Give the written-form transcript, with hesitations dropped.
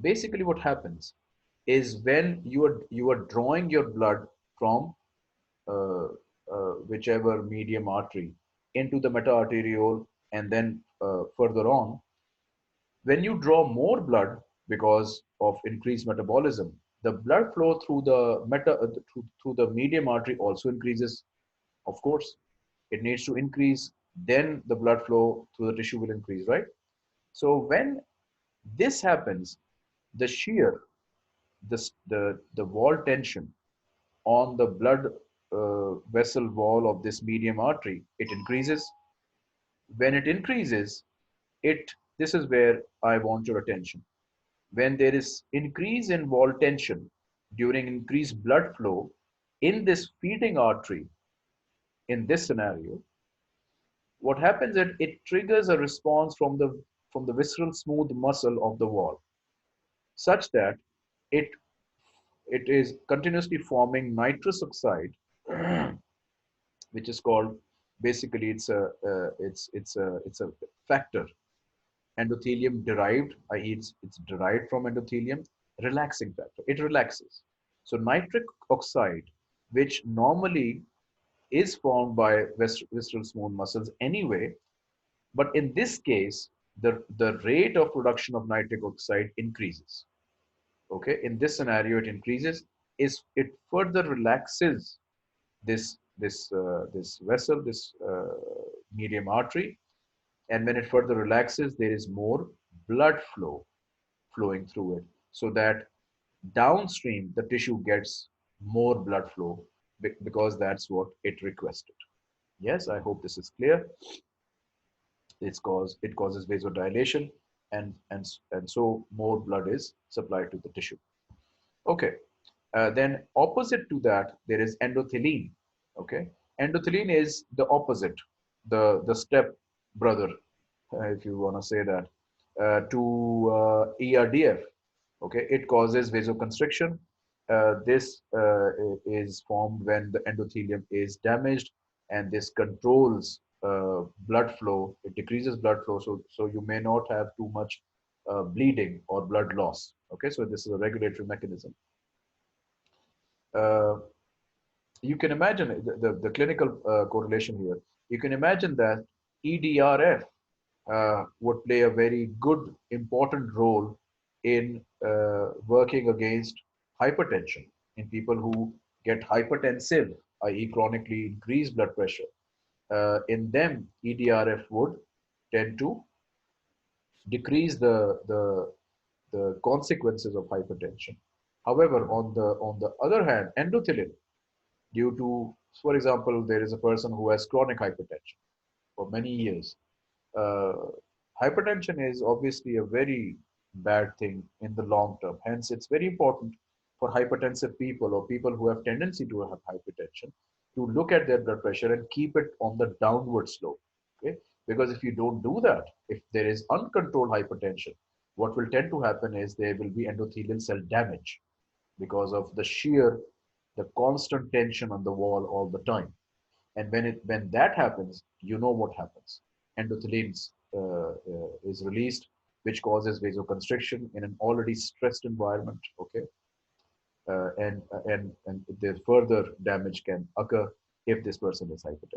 Basically what happens is when you are drawing your blood from uh, whichever medium artery into the meta arteriole, and then further on, when you draw more blood because of increased metabolism, the blood flow through the through the medium artery also increases. Of course, it needs to increase, then the blood flow through the tissue will increase, right? So when this happens, the shear, the wall tension on the blood vessel wall of this medium artery, it increases. When it increases, it this is where I want your attention. When there is increase in wall tension during increased blood flow in this feeding artery, in this scenario, what happens is it triggers a response from the visceral smooth muscle of the wall, such that it it is continuously forming nitrous oxide, which is called, basically it's a factor, endothelium derived, i.e. it's derived from endothelium, relaxing factor. It relaxes. So nitric oxide, which normally is formed by visceral smooth muscles anyway, but in this case, the rate of production of nitric oxide increases. Okay, in this scenario, it increases. Is it further relaxes this vessel, this medium artery, and when it further relaxes, there is more blood flow flowing through it, so that downstream the tissue gets more blood flow because that's what it requested. Yes, I hope this is clear. It causes vasodilation, and so more blood is supplied to the tissue. Okay. Then opposite to that, there is endothelin. Okay, endothelin is the opposite, the step brother, if you want to say that, to ERDF. Okay, it causes vasoconstriction. This is formed when the endothelium is damaged, and this controls blood flow. It decreases blood flow, so you may not have too much bleeding or blood loss. Okay, so this is a regulatory mechanism. Uh, you can imagine the clinical correlation here. You can imagine that EDRF would play a very good, important role in working against hypertension in people who get hypertensive, i.e., chronically increased blood pressure. In them, EDRF would tend to decrease the consequences of hypertension. However, on the other hand, endothelin, due to, for example, there is a person who has chronic hypertension for many years. Uh, Hypertension is obviously a very bad thing in the long term. Hence, it's very important for hypertensive people or people who have tendency to have hypertension to look at their blood pressure and keep it on the downward slope. Okay, because if you don't do that, if there is uncontrolled hypertension, what will tend to happen is there will be endothelial cell damage because of the constant tension on the wall all the time. And when that happens, you know what happens. Endothelin is released, which causes vasoconstriction in an already stressed environment. Okay, and the further damage can occur if this person is hypertensive.